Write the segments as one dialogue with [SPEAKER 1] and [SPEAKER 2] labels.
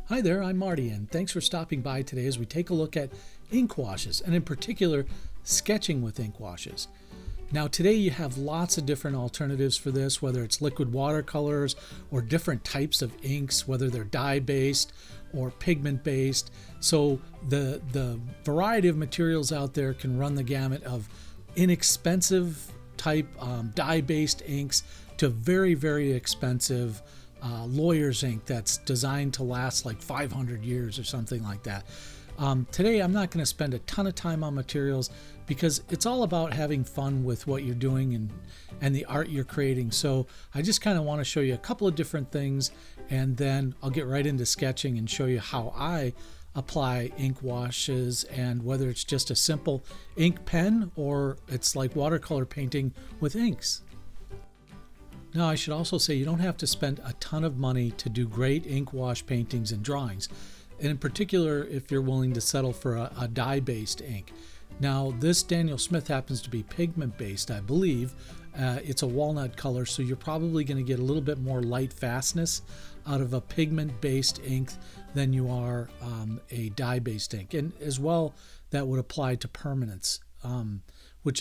[SPEAKER 1] Hi there, I'm Marty, and thanks for stopping by today as we take a look at ink washes, and in particular, sketching with ink washes. Now today you have lots of different alternatives for this, whether it's liquid watercolors or different types of inks, whether they're dye-based or pigment-based. So the variety of materials out there can run the gamut of inexpensive type dye-based inks to very, very expensive lawyer's ink that's designed to last like 500 years or something like that. Today I'm not going to spend a ton of time on materials because it's all about having fun with what you're doing and the art you're creating. So I just kind of want to show you a couple of different things, and then I'll get right into sketching and show you how I apply ink washes, and whether it's just a simple ink pen or it's like watercolor painting with inks. Now, I should also say you don't have to spend a ton of money to do great ink wash paintings and drawings, and in particular if you're willing to settle for a dye-based ink. Now, this Daniel Smith happens to be pigment-based, I believe. It's a walnut color, so you're probably going to get a little bit more light fastness out of a pigment-based ink than you are a dye-based ink. And as well, that would apply to permanence, which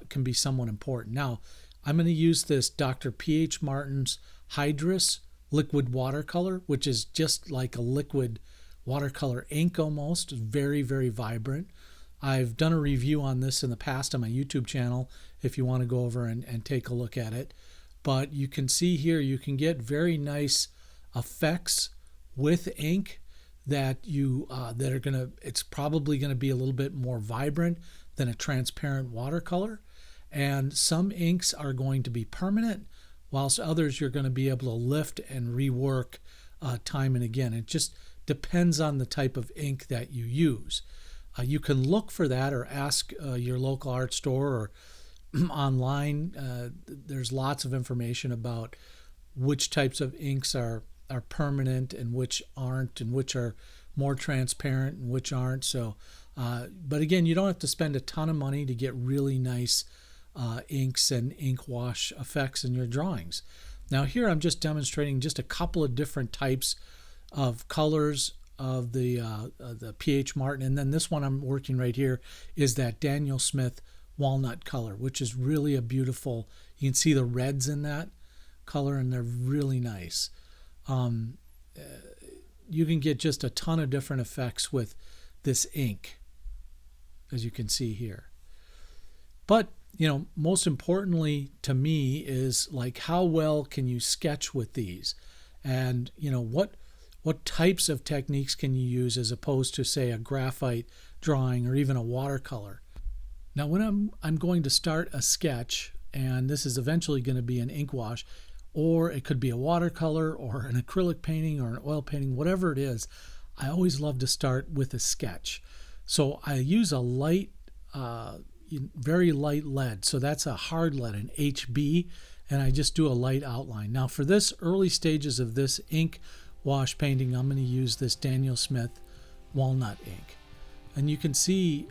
[SPEAKER 1] can be somewhat important. Now, I'm going to use this Dr. P.H. Martin's Hydrus liquid watercolor, which is just like a liquid watercolor ink almost. Very, very vibrant. I've done a review on this in the past on my YouTube channel if you want to go over and take a look at it. But you can see here you can get very nice effects with ink that are going to, it's probably going to be a little bit more vibrant than a transparent watercolor. And some inks are going to be permanent, whilst others you're going to be able to lift and rework time and again. It just depends on the type of ink that you use. You can look for that or ask your local art store or online. There's lots of information about which types of inks are permanent and which aren't, and which are more transparent and which aren't. So, but again, you don't have to spend a ton of money to get really nice inks and ink wash effects in your drawings. Now here I'm just demonstrating just a couple of different types of colors of the P.H. Martin, and then this one I'm working right here is that Daniel Smith walnut color, which is really a beautiful, you can see the reds in that color and they're really nice. You can get just a ton of different effects with this ink, as you can see here. But most importantly to me is like, how well can you sketch with these? And what types of techniques can you use as opposed to, say, a graphite drawing or even a watercolor? Now, when I'm going to start a sketch, and this is eventually going to be an ink wash, or it could be a watercolor or an acrylic painting or an oil painting, whatever it is, I always love to start with a sketch. So I use a light, very light lead. So that's a hard lead, an HB, and I just do a light outline. Now for this early stages of this ink wash painting, I'm going to use this Daniel Smith walnut ink. And you can see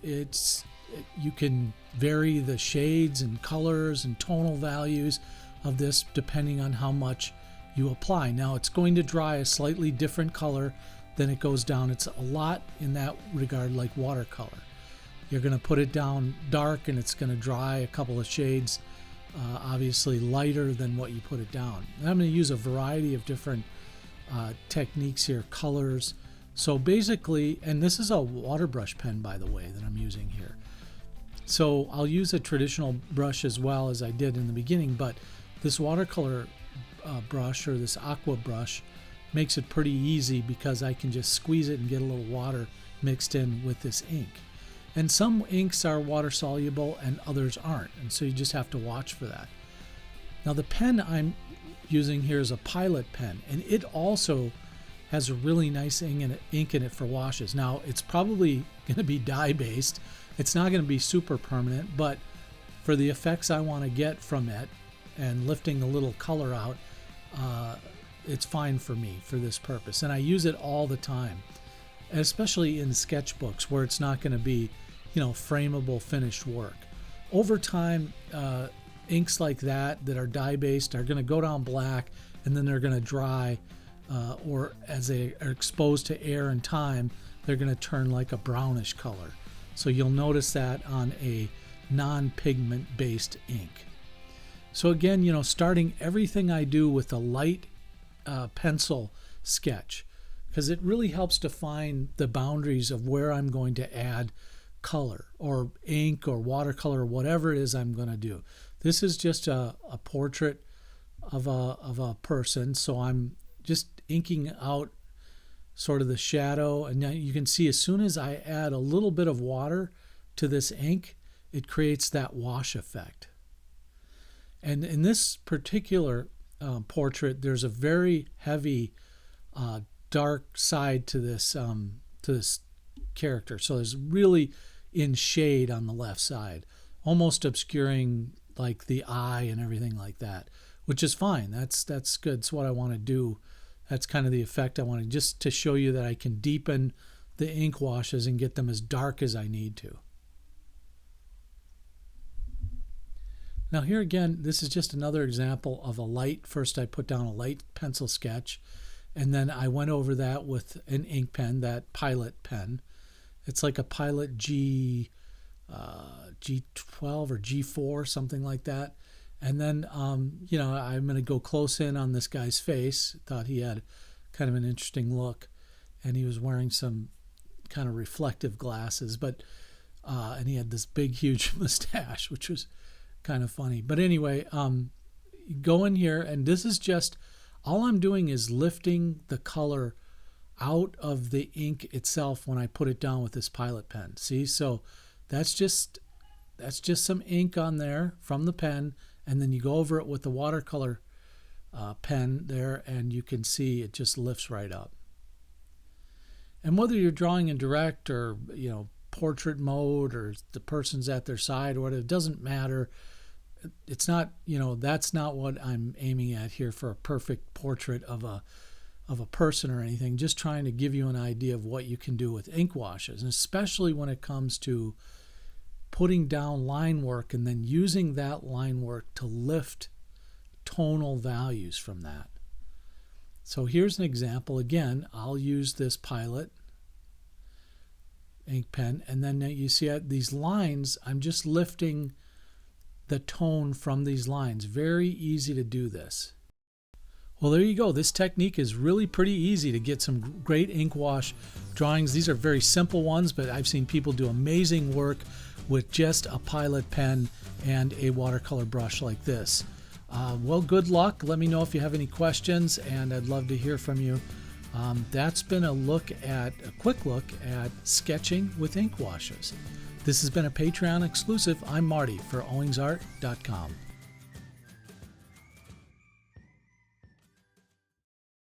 [SPEAKER 1] you can vary the shades and colors and tonal values of this depending on how much you apply. Now it's going to dry a slightly different color than it goes down. It's a lot in that regard like watercolor. You're going to put it down dark and it's going to dry a couple of shades, obviously lighter than what you put it down. And I'm going to use a variety of different techniques here, colors. So basically, and this is a water brush pen, by the way, that I'm using here. So I'll use a traditional brush as well as I did in the beginning, but this watercolor brush, or this aqua brush, makes it pretty easy because I can just squeeze it and get a little water mixed in with this ink. And some inks are water soluble and others aren't, and so you just have to watch for that. Now the pen I'm using here is a Pilot pen, and it also has a really nice ink in it for washes. Now it's probably going to be dye based. It's not going to be super permanent, but for the effects I want to get from it and lifting a little color out, it's fine for me for this purpose. And I use it all the time, especially in sketchbooks where it's not going to be frameable finished work. Over time, inks like that are dye based are going to go down black, and then they're going to dry or as they are exposed to air and time, they're going to turn like a brownish color. So you'll notice that on a non-pigment based ink. So again, starting everything I do with a light pencil sketch, because it really helps define the boundaries of where I'm going to add color or ink or watercolor or whatever it is I'm going to do. This is just a portrait of a person, so I'm just inking out sort of the shadow, and now you can see as soon as I add a little bit of water to this ink, it creates that wash effect. And in this particular portrait, there's a very heavy dark side to this character. So there's really in shade on the left side, almost obscuring like the eye and everything like that, which is fine. That's good. It's what I want to do. That's kind of the effect I want just to show you that I can deepen the ink washes and get them as dark as I need to. Now here again, this is just another example of a light. First I put down a light pencil sketch, and then I went over that with an ink pen, that Pilot pen. It's like a Pilot G12 or G4, something like that. And then, I'm going to go close in on this guy's face. Thought he had kind of an interesting look, and he was wearing some kind of reflective glasses, but and he had this big, huge mustache, which was kind of funny. But anyway, go in here, and this is just, all I'm doing is lifting the color out of the ink itself when I put it down with this Pilot pen. See, so that's just some ink on there from the pen, and then you go over it with the watercolor pen there, and you can see it just lifts right up. And whether you're drawing in direct or portrait mode, or the person's at their side or whatever, it doesn't matter. It's not, that's not what I'm aiming at here for a perfect portrait of a person or anything. Just trying to give you an idea of what you can do with ink washes, and especially when it comes to putting down line work and then using that line work to lift tonal values from that. So here's an example. Again, I'll use this Pilot ink pen, and then you see these lines, I'm just lifting the tone from these lines. Very easy to do this. Well, there you go. This technique is really pretty easy to get some great ink wash drawings. These are very simple ones, but I've seen people do amazing work with just a Pilot pen and a watercolor brush like this. Well, good luck. Let me know if you have any questions, and I'd love to hear from you. That's been a quick look at sketching with ink washes. This has been a Patreon exclusive. I'm Marty for owingsart.com.